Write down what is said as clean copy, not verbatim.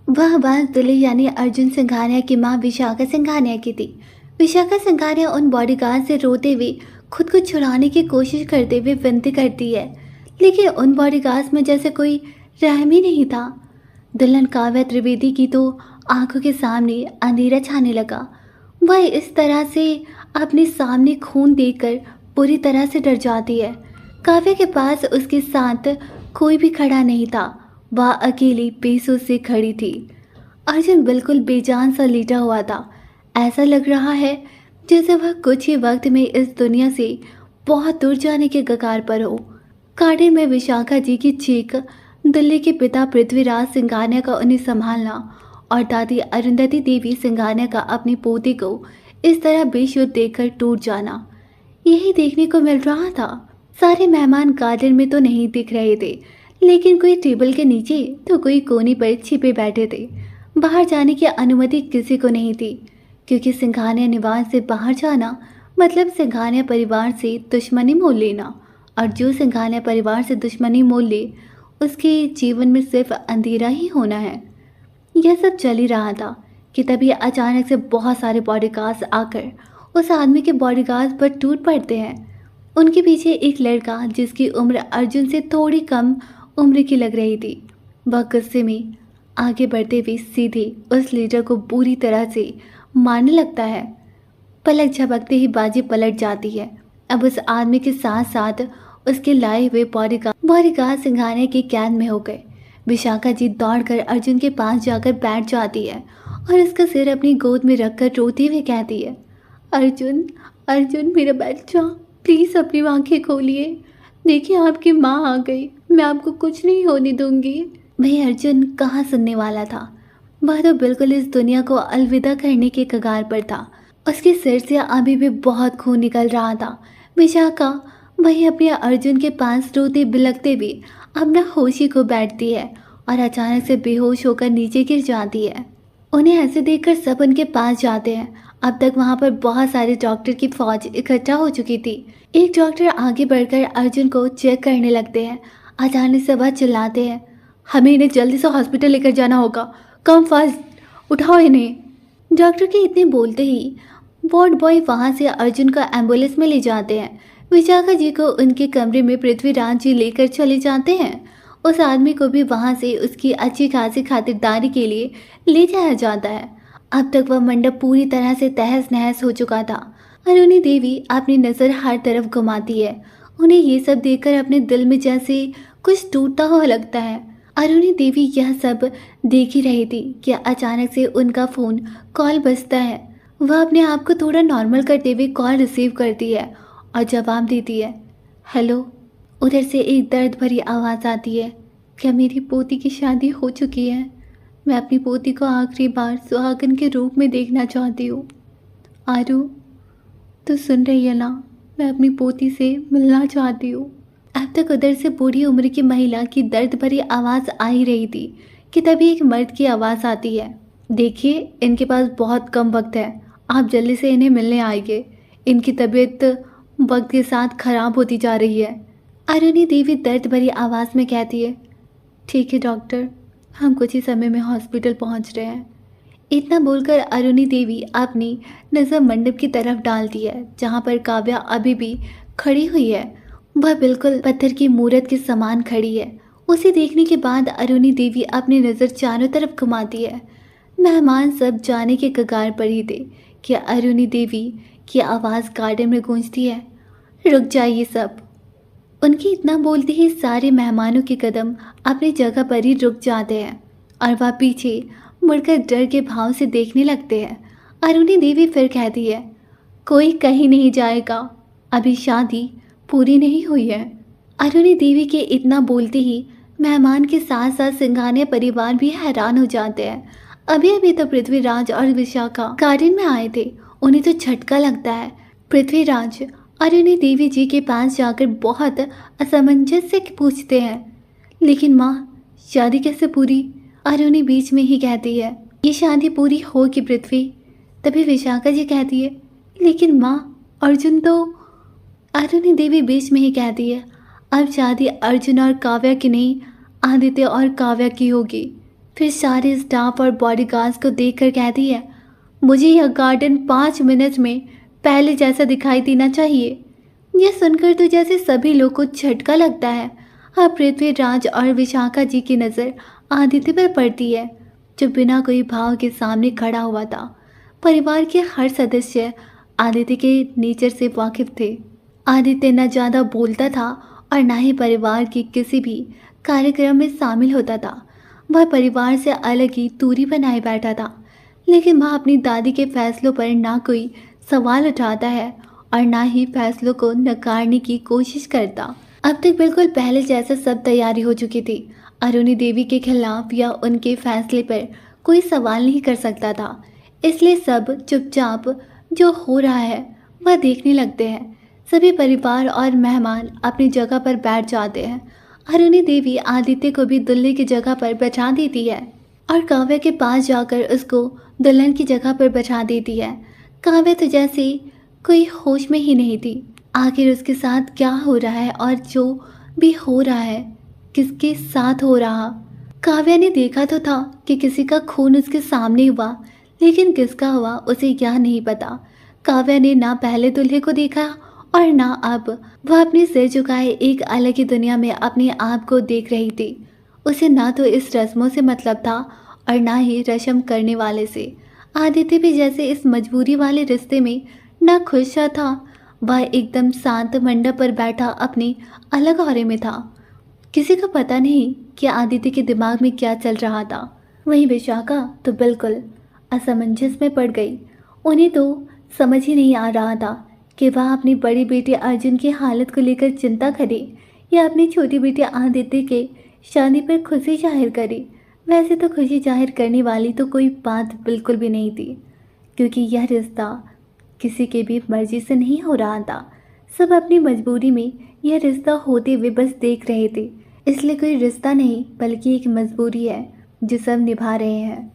वह बात दुल्हे यानी अर्जुन सिंघानिया की मां विशाखा सिंघानिया की थी। विशाखा सिंघानिया उन बॉडीगार्ड से रोते हुए खुद को छुड़ाने की कोशिश करते हुए विनती करती है, लेकिन उन बॉडीगार्ड्स में जैसे कोई रहम ही नहीं था। दुल्हन काव्या त्रिवेदी की तो आंखों के सामने अंधेरा छाने लगा। वह इस तरह से अपने सामने खून देखकर पूरी तरह से डर जाती है। काव्या के पास उसके साथ कोई भी खड़ा नहीं था। वह अकेली बेसुध से खड़ी थी। अर्जुन बिल्कुल बेजान सा लेटा हुआ था। ऐसा लग रहा है जैसे वह कुछ ही वक्त में इस दुनिया से बहुत दूर जाने के कगार पर हो। गार्डन में विशाखा जी की चीख, दिल्ली के पिता पृथ्वीराज सिंघानिया का उन्हें संभालना और दादी अरुंधति देवी सिंघानिया का अपनी पोती को इस तरह बेशुद्ध देखकर टूट जाना, यही देखने को मिल रहा था। सारे मेहमान गार्डन में तो नहीं दिख रहे थे, लेकिन कोई टेबल के नीचे तो कोई कोने पर छिपे बैठे थे। बाहर जाने की अनुमति किसी को नहीं थी, क्योंकि सिंघानिया निवास से बाहर जाना मतलब सिंघानिया परिवार से दुश्मनी मोल लेना, और जो सिंघानिया परिवार से दुश्मनी मोल ले उसके जीवन में सिर्फ अंधेरा ही होना है। यह सब चल ही रहा था कि तभी अचानक से बहुत सारे बॉडीगार्ड्स आकर उस आदमी के बॉडीगार्ड्स पर टूट पड़ते हैं। उनके पीछे एक लड़का जिसकी उम्र अर्जुन से थोड़ी कम उम्र की लग रही थी। वह गुस्से में आगे बढ़ते हुए सीधे उस लीडर को बुरी तरह से मारने लगता है। पलक झपकते ही बाजी पलट जाती है। अब उस आदमी के साथ साथ उसके लाए हुए बॉडीगार्ड सिंघानिया की कैद में हो गए। विशाखा जी दौड़कर अर्जुन के पास जाकर बैठ जाती है और उसका सिर अपनी गोद में रखकर रोते हुए कहती है, अर्जुन, अर्जुन मेरा बच्चा, प्लीज़ अपनी आंखें खोलिए। देखिए आपकी माँ आ गई, मैं आपको कुछ नहीं होने दूंगी। वही अर्जुन कहाँ सुनने वाला था। वह तो बिल्कुल इस दुनिया को अलविदा करने के कगार पर था। उसके सिर से अभी भी बहुत खून निकल रहा था। विशाखा वही अपने अर्जुन के पास रोते बिलखते भी अपना होश ही खो बैठती है और अचानक से बेहोश होकर नीचे गिर जाती है। उन्हें ऐसे देखकर सब उनके पास जाते हैं। अब तक वहाँ पर बहुत सारे डॉक्टर की फौज इकट्ठा हो चुकी थी। एक डॉक्टर आगे बढ़कर अर्जुन को चेक करने लगते हैं। अचानक से वह चिल्लाते हैं, हमें इन्हें जल्दी से हॉस्पिटल लेकर जाना होगा, कम फास्ट, उठाओ इन्हें। डॉक्टर के इतने बोलते ही वार्ड बॉय वहाँ से अर्जुन को एम्बुलेंस में ले जाते हैं। विशाखा जी को उनके कमरे में पृथ्वीराज जी लेकर चले जाते हैं। उस आदमी को भी वहाँ से उसकी अच्छी खासी खातिरदारी के लिए ले जाया जाता है। अब तक वह मंडप पूरी तरह से तहस नहस हो चुका था। अरुणी देवी अपनी नज़र हर तरफ घुमाती है। उन्हें ये सब देखकर अपने दिल में जैसे कुछ टूटता हुआ लगता है। अरुणी देवी यह सब देख ही रही थी कि अचानक से उनका फ़ोन कॉल बजता है। वह अपने आप को थोड़ा नॉर्मल करते हुए कॉल रिसीव करती है और जवाब देती है, हेलो। उधर से एक दर्द भरी आवाज़ आती है, क्या मेरी पोती की शादी हो चुकी है? मैं अपनी पोती को आखिरी बार सुहागन के रूप में देखना चाहती हूँ। आरू, तो सुन रही है ना? मैं अपनी पोती से मिलना चाहती हूँ। अब तक उधर से बूढ़ी उम्र की महिला की दर्द भरी आवाज़ आ ही रही थी कि तभी एक मर्द की आवाज़ आती है, देखिए इनके पास बहुत कम वक्त है, आप जल्दी से इन्हें मिलने आइए। इनकी तबीयत वक्त के साथ खराब होती जा रही है। अरुणी देवी दर्द भरी आवाज़ में कहती है, ठीक है डॉक्टर, हम कुछ ही समय में हॉस्पिटल पहुंच रहे हैं। इतना बोलकर अरुणी देवी अपनी नज़र मंडप की तरफ डालती है जहां पर काव्या अभी भी खड़ी हुई है। वह बिल्कुल पत्थर की मूर्त के समान खड़ी है। उसे देखने के बाद अरुणी देवी अपनी नज़र चारों तरफ घुमाती है। मेहमान सब जाने के कगार पर ही थे कि अरुणी देवी की आवाज़ गार्डन में गूंजती है, रुक जाइए सब। उनकी इतना बोलते ही सारे मेहमानों के कदम अपनी जगह पर ही रुक जाते हैं और वह पीछे मुड़कर डर के भाव से देखने लगते हैं। अरुणी देवी फिर कहती है, कोई कहीं नहीं जाएगा, अभी शादी पूरी नहीं हुई है। अरुणी देवी के इतना बोलते ही मेहमान के साथ साथ सिंघानिया परिवार भी हैरान हो जाते हैं। अभी अभी तो पृथ्वीराज और विशाखा गार्डन में आए थे, उन्हें तो झटका लगता है। पृथ्वीराज अरुणी देवी जी के पास जाकर बहुत असमंजस से पूछते हैं, लेकिन माँ शादी कैसे पूरी? अरुणी बीच में ही कहती है, ये शादी पूरी होगी पृथ्वी। तभी विशाखा जी कहती है, लेकिन माँ अर्जुन तो। अरुणी देवी बीच में ही कहती है, अब शादी अर्जुन और काव्या की नहीं, आदित्य और काव्या की होगी। फिर सारे स्टाफ और बॉडीगार्ड्स को देखकर कहती है, मुझे यह गार्डन 5 मिनट में पहले जैसा दिखाई देना चाहिए। यह सुनकर तो जैसे सभी लोग को झटका लगता है। अब पृथ्वीराज और विशाखा जी की नज़र आदित्य पर पड़ती है, जो बिना कोई भाव के सामने खड़ा हुआ था। परिवार के हर सदस्य आदित्य के नेचर से वाकिफ थे। आदित्य न ज़्यादा बोलता था और न ही परिवार के किसी भी कार्यक्रम में शामिल होता था। वह परिवार से अलग ही दूरी बनाए बैठा था, लेकिन वह अपनी दादी के फैसलों पर ना कोई सवाल उठाता है और ना ही फैसलों को नकारने की कोशिश करता। अब तक बिल्कुल पहले जैसा सब तैयारी हो चुकी थी। अरुणी देवी के खिलाफ या उनके फैसले पर कोई सवाल नहीं कर सकता था, इसलिए सब चुपचाप जो हो रहा है वह देखने लगते हैं। सभी परिवार और मेहमान अपनी जगह पर बैठ जाते हैं। अरुणी देवी आदित्य को भी दुल्हे की जगह पर बैठा देती है और काव्य के पास जाकर उसको दुल्हन की जगह पर बैठा देती है। काव्य तो जैसे कोई होश में ही नहीं थी। आखिर उसके साथ क्या हो रहा है और जो भी हो रहा है किसके साथ हो रहा। काव्या ने देखा तो था कि किसी का खून उसके सामने हुआ, लेकिन किसका हुआ उसे यह नहीं पता। काव्या ने ना पहले दूल्हे को देखा और ना अब। वह अपने सिर झुकाए एक अलग ही दुनिया में अपने आप को देख रही थी। उसे ना तो इस रस्मों से मतलब था और ना ही रस्म करने वाले से। आदित्य भी जैसे इस मजबूरी वाले रिश्ते में ना खुश सा था। वह एकदम शांत मंडप पर बैठा अपने अलग औरे में था। किसी को पता नहीं कि आदित्य के दिमाग में क्या चल रहा था। वहीं विशाखा तो बिल्कुल असमंजस में पड़ गई। उन्हें तो समझ ही नहीं आ रहा था कि वह अपनी बड़ी बेटी अर्जुन की हालत को लेकर चिंता करे या अपनी छोटी बेटी आदित्य के शादी पर खुशी जाहिर करे। वैसे तो खुशी जाहिर करने वाली तो कोई बात बिल्कुल भी नहीं थी, क्योंकि यह रिश्ता किसी के भी मर्जी से नहीं हो रहा था। सब अपनी मजबूरी में यह रिश्ता होते हुए बस देख रहे थे। इसलिए कोई रिश्ता नहीं बल्कि एक मजबूरी है जो सब निभा रहे हैं।